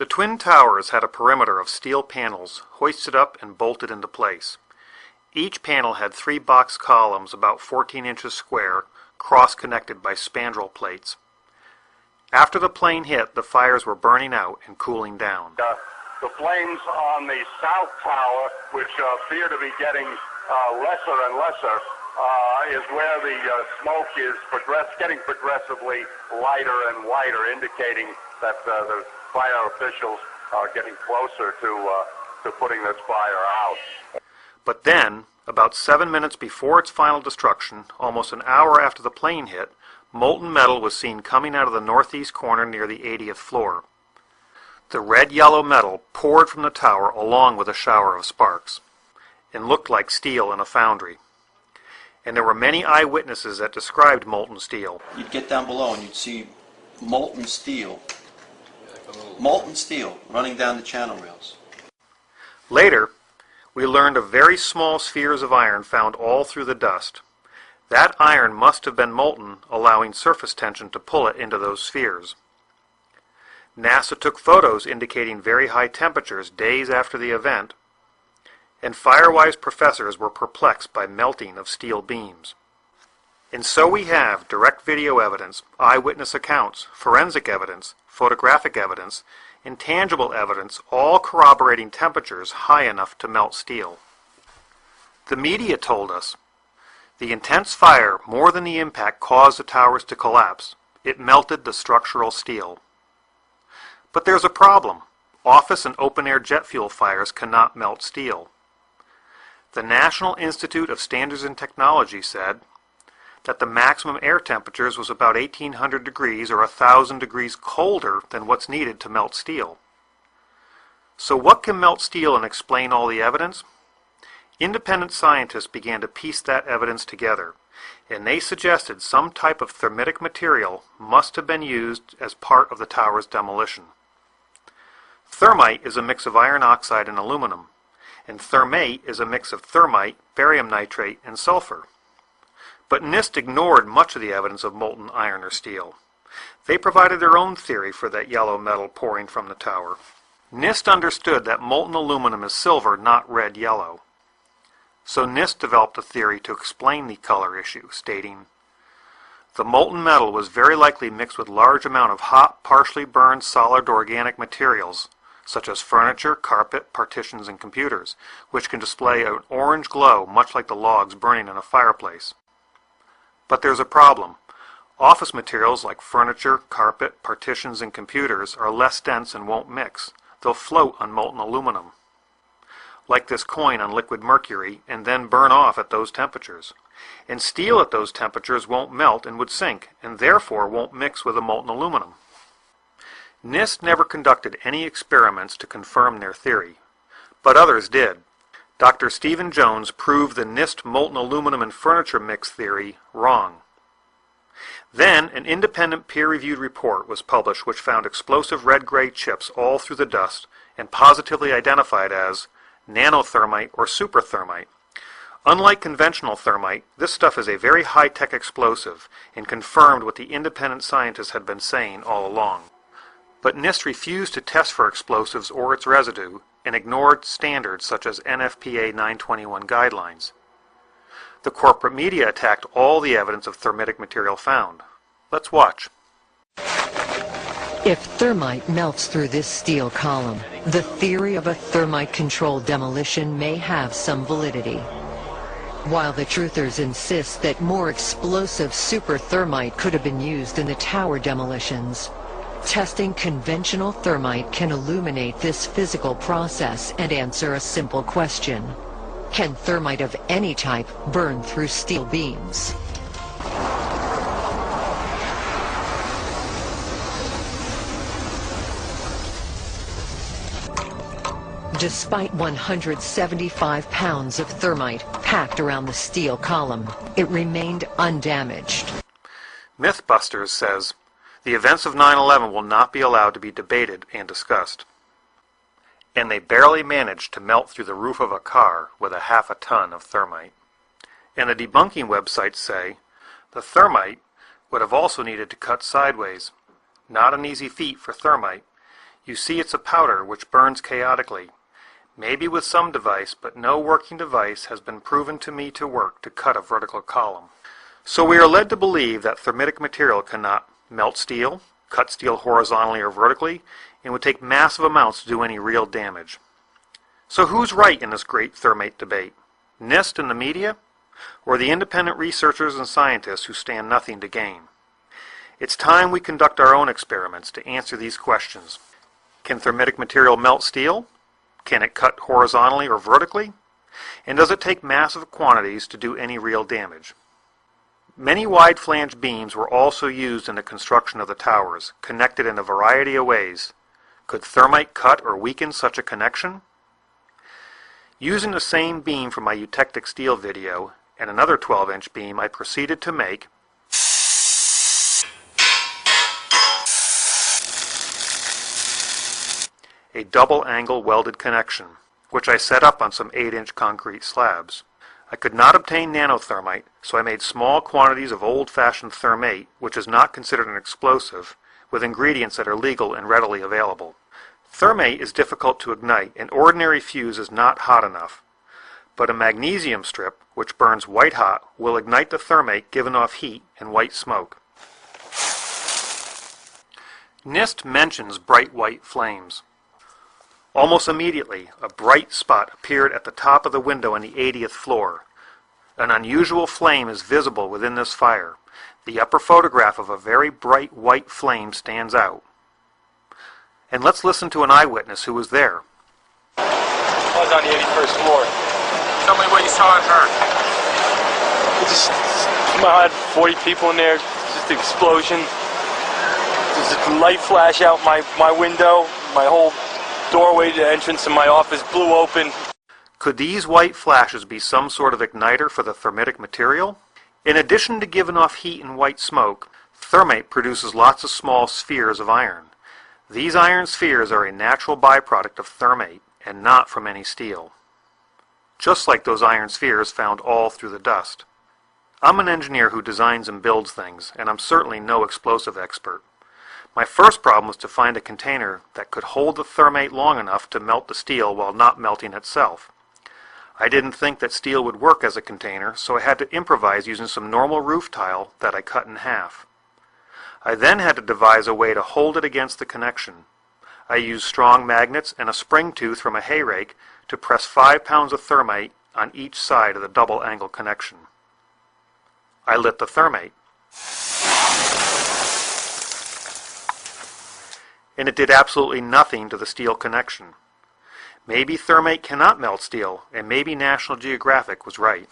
The twin towers had a perimeter of steel panels hoisted up and bolted into place. Each panel had 3 box columns about 14 inches square, cross-connected by spandrel plates. After the plane hit, the fires were burning out and cooling down. The flames on the south tower, which appear to be getting lesser and lesser, is where the smoke is getting progressively lighter and wider, indicating that the fire officials are getting closer to putting this fire out. But then, about 7 minutes before its final destruction, almost an hour after the plane hit, molten metal was seen coming out of the northeast corner near the 80th floor. The red-yellow metal poured from the tower along with a shower of sparks, and looked like steel in a foundry. And there were many eyewitnesses that described molten steel. You'd get down below and you'd see molten steel running down the channel rails. Later, we learned of very small spheres of iron found all through the dust. That iron must have been molten, allowing surface tension to pull it into those spheres. NASA took photos indicating very high temperatures days after the event, and Firewise professors were perplexed by melting of steel beams. And so we have direct video evidence, eyewitness accounts, forensic evidence, photographic evidence, intangible evidence, all corroborating temperatures high enough to melt steel. The media told us the intense fire, more than the impact, caused the towers to collapse. It melted the structural steel. But there's a problem. Office and open-air jet fuel fires cannot melt steel. The National Institute of Standards and Technology said that the maximum air temperatures was about 1800 degrees or 1000 degrees colder than what's needed to melt steel. So what can melt steel and explain all the evidence? Independent scientists began to piece that evidence together, and they suggested some type of thermitic material must have been used as part of the tower's demolition. Thermite is a mix of iron oxide and aluminum, and thermate is a mix of thermite, barium nitrate, and sulfur. But NIST ignored much of the evidence of molten iron or steel. They provided their own theory for that yellow metal pouring from the tower. NIST understood that molten aluminum is silver, not red-yellow. So NIST developed a theory to explain the color issue, stating, the molten metal was very likely mixed with large amount of hot, partially burned, solid organic materials, such as furniture, carpet, partitions, and computers, which can display an orange glow much like the logs burning in a fireplace. But there's a problem. Office materials like furniture, carpet, partitions, and computers are less dense and won't mix. They'll float on molten aluminum, like this coin on liquid mercury, and then burn off at those temperatures. And steel at those temperatures won't melt and would sink, and therefore won't mix with the molten aluminum. NIST never conducted any experiments to confirm their theory, but others did. Dr. Stephen Jones proved the NIST molten aluminum and furniture mix theory wrong. Then an independent peer-reviewed report was published which found explosive red-gray chips all through the dust and positively identified as nanothermite or superthermite. Unlike conventional thermite, this stuff is a very high-tech explosive and confirmed what the independent scientists had been saying all along. But NIST refused to test for explosives or its residue and ignored standards such as NFPA 921 guidelines. The corporate media attacked all the evidence of thermitic material found. Let's watch. If thermite melts through this steel column, the theory of a thermite-controlled demolition may have some validity. While the truthers insist that more explosive super thermite could have been used in the tower demolitions, testing conventional thermite can illuminate this physical process and answer a simple question. Can thermite of any type burn through steel beams? Despite 175 pounds of thermite packed around the steel column, it remained undamaged. Mythbusters says, the events of 9/11 will not be allowed to be debated and discussed. And they barely managed to melt through the roof of a car with a half a ton of thermite. And the debunking websites say, the thermite would have also needed to cut sideways. Not an easy feat for thermite. You see it's a powder which burns chaotically, maybe with some device, but no working device has been proven to me to work to cut a vertical column. So we are led to believe that thermitic material cannot melt steel, cut steel horizontally or vertically, and would take massive amounts to do any real damage. So who's right in this great thermate debate? NIST and the media? Or the independent researchers and scientists who stand nothing to gain? It's time we conduct our own experiments to answer these questions. Can thermitic material melt steel? Can it cut horizontally or vertically? And does it take massive quantities to do any real damage? Many wide-flanged beams were also used in the construction of the towers, connected in a variety of ways. Could thermite cut or weaken such a connection? Using the same beam from my eutectic steel video and another 12-inch beam, I proceeded to make a double-angle welded connection, which I set up on some 8-inch concrete slabs. I could not obtain nanothermite, so I made small quantities of old-fashioned thermate, which is not considered an explosive, with ingredients that are legal and readily available. Thermate is difficult to ignite, and ordinary fuse is not hot enough. But a magnesium strip, which burns white hot, will ignite the thermate given off heat and white smoke. NIST mentions bright white flames. Almost immediately, a bright spot appeared at the top of the window on the 80th floor. An unusual flame is visible within this fire. The upper photograph of a very bright white flame stands out. And let's listen to an eyewitness who was there. I was on the 81st floor. Tell me what you saw and heard. I had 40 people in there, just an explosion. There's a light flash out my window, my whole doorway to the entrance to my office blew open. Could these white flashes be some sort of igniter for the thermitic material? In addition to giving off heat and white smoke, thermate produces lots of small spheres of iron. These iron spheres are a natural byproduct of thermate and not from any steel. Just like those iron spheres found all through the dust. I'm an engineer who designs and builds things, and I'm certainly no explosive expert. My first problem was to find a container that could hold the thermate long enough to melt the steel while not melting itself. I didn't think that steel would work as a container, so I had to improvise using some normal roof tile that I cut in half. I then had to devise a way to hold it against the connection. I used strong magnets and a spring tooth from a hay rake to press 5 pounds of thermite on each side of the double angle connection. I lit the thermate. And it did absolutely nothing to the steel connection. Maybe thermate cannot melt steel, and maybe National Geographic was right.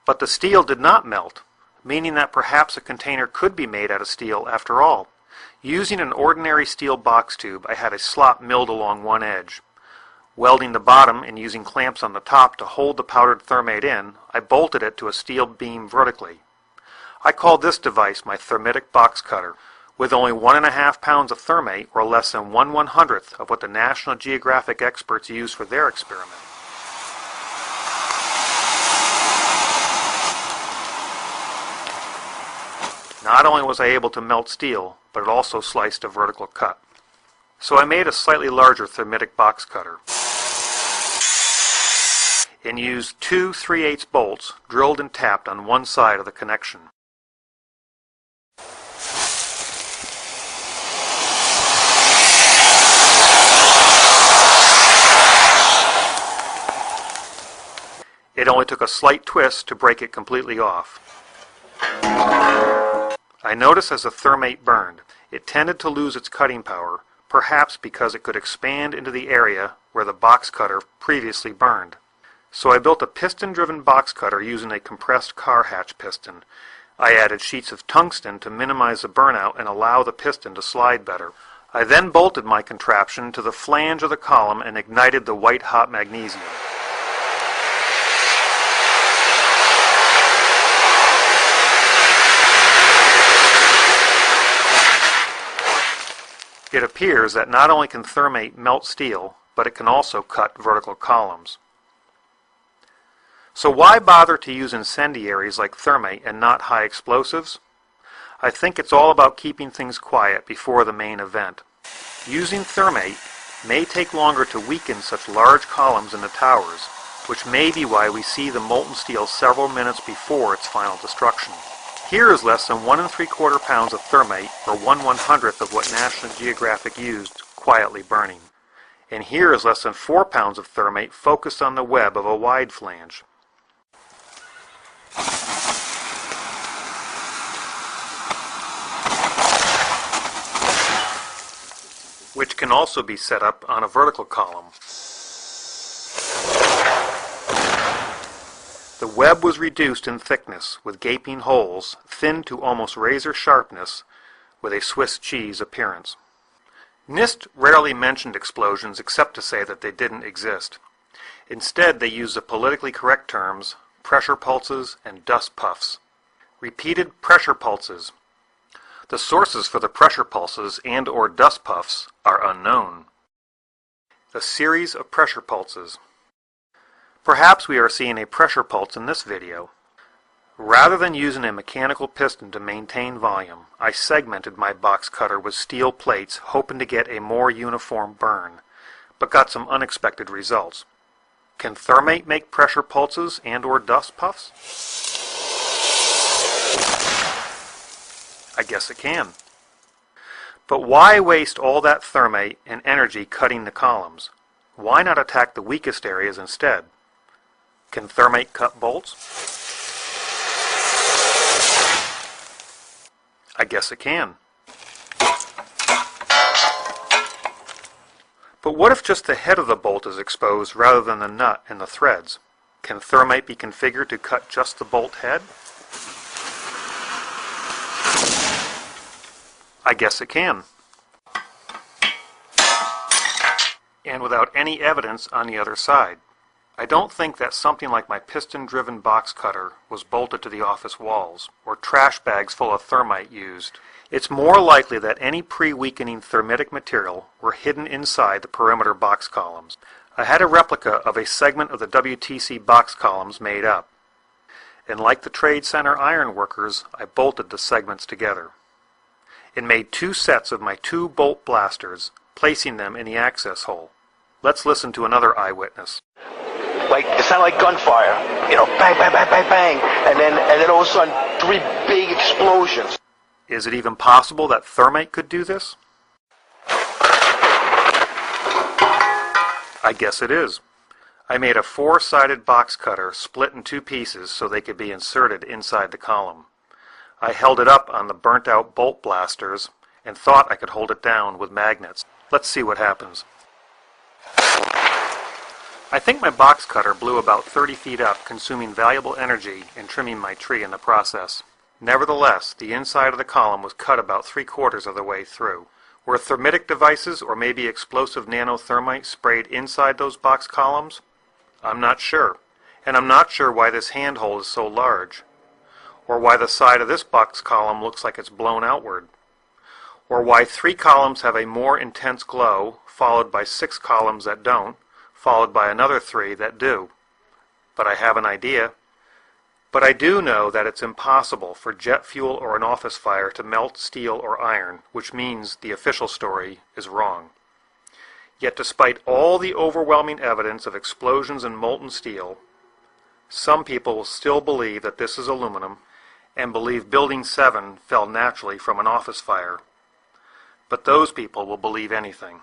But the steel did not melt, meaning that perhaps a container could be made out of steel after all. Using an ordinary steel box tube, I had a slot milled along one edge. Welding the bottom and using clamps on the top to hold the powdered thermate in, I bolted it to a steel beam vertically. I called this device my thermitic box cutter. With only 1.5 pounds of thermate, or less than 1/100th of what the National Geographic experts used for their experiment. Not only was I able to melt steel, but it also sliced a vertical cut. So I made a slightly larger thermitic box cutter and used 2 3/8 bolts drilled and tapped on one side of the connection. It only took a slight twist to break it completely off. I noticed as the thermate burned, it tended to lose its cutting power, perhaps because it could expand into the area where the box cutter previously burned. So I built a piston-driven box cutter using a compressed car hatch piston. I added sheets of tungsten to minimize the burnout and allow the piston to slide better. I then bolted my contraption to the flange of the column and ignited the white-hot magnesium. It appears that not only can thermate melt steel, but it can also cut vertical columns. So why bother to use incendiaries like thermate and not high explosives? I think it's all about keeping things quiet before the main event. Using thermate may take longer to weaken such large columns in the towers, which may be why we see the molten steel several minutes before its final destruction. Here is less than 1 3/4 pounds of thermate, or 1/100th of what National Geographic used, quietly burning. And here is less than 4 pounds of thermate focused on the web of a wide flange. Which can also be set up on a vertical column. The web was reduced in thickness with gaping holes, thinned to almost razor sharpness, with a Swiss cheese appearance. NIST rarely mentioned explosions except to say that they didn't exist. Instead, they used the politically correct terms pressure pulses and dust puffs. Repeated pressure pulses. The sources for the pressure pulses and/or dust puffs are unknown. A series of pressure pulses. Perhaps we are seeing a pressure pulse in this video. Rather than using a mechanical piston to maintain volume, I segmented my box cutter with steel plates hoping to get a more uniform burn, but got some unexpected results. Can thermate make pressure pulses and/or dust puffs? I guess it can. But why waste all that thermate and energy cutting the columns? Why not attack the weakest areas instead? Can thermate cut bolts? I guess it can. But what if just the head of the bolt is exposed rather than the nut and the threads? Can thermate be configured to cut just the bolt head? I guess it can. And without any evidence on the other side. I don't think that something like my piston-driven box cutter was bolted to the office walls, or trash bags full of thermite used. It's more likely that any pre-weakening thermitic material were hidden inside the perimeter box columns. I had a replica of a segment of the WTC box columns made up. And like the Trade Center iron workers, I bolted the segments together. It made 2 sets of my 2 bolt blasters, placing them in the access hole. Let's listen to another eyewitness. Like, it sounded like gunfire, you know, bang, bang, bang, bang, bang, and then all of a sudden, 3 big explosions. Is it even possible that thermate could do this? I guess it is. I made a 4-sided box cutter split in 2 pieces so they could be inserted inside the column. I held it up on the burnt-out bolt blasters and thought I could hold it down with magnets. Let's see what happens. I think my box cutter blew about 30 feet up, consuming valuable energy and trimming my tree in the process. Nevertheless, the inside of the column was cut about 3/4 of the way through. Were thermitic devices or maybe explosive nanothermite sprayed inside those box columns? I'm not sure. And I'm not sure why this handhold is so large. Or why the side of this box column looks like it's blown outward. Or why 3 columns have a more intense glow, followed by 6 columns that don't, followed by another 3 that do. But I have an idea. But I do know that it's impossible for jet fuel or an office fire to melt steel or iron, which means the official story is wrong. Yet despite all the overwhelming evidence of explosions in molten steel, some people will still believe that this is aluminum and believe Building 7 fell naturally from an office fire. But those people will believe anything.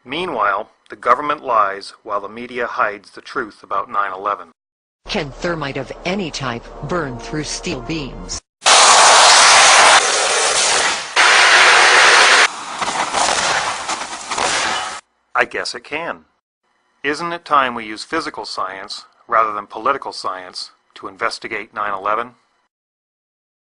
Meanwhile, the government lies while the media hides the truth about 9/11. Can thermite of any type burn through steel beams? I guess it can. Isn't it time we use physical science rather than political science to investigate 9/11?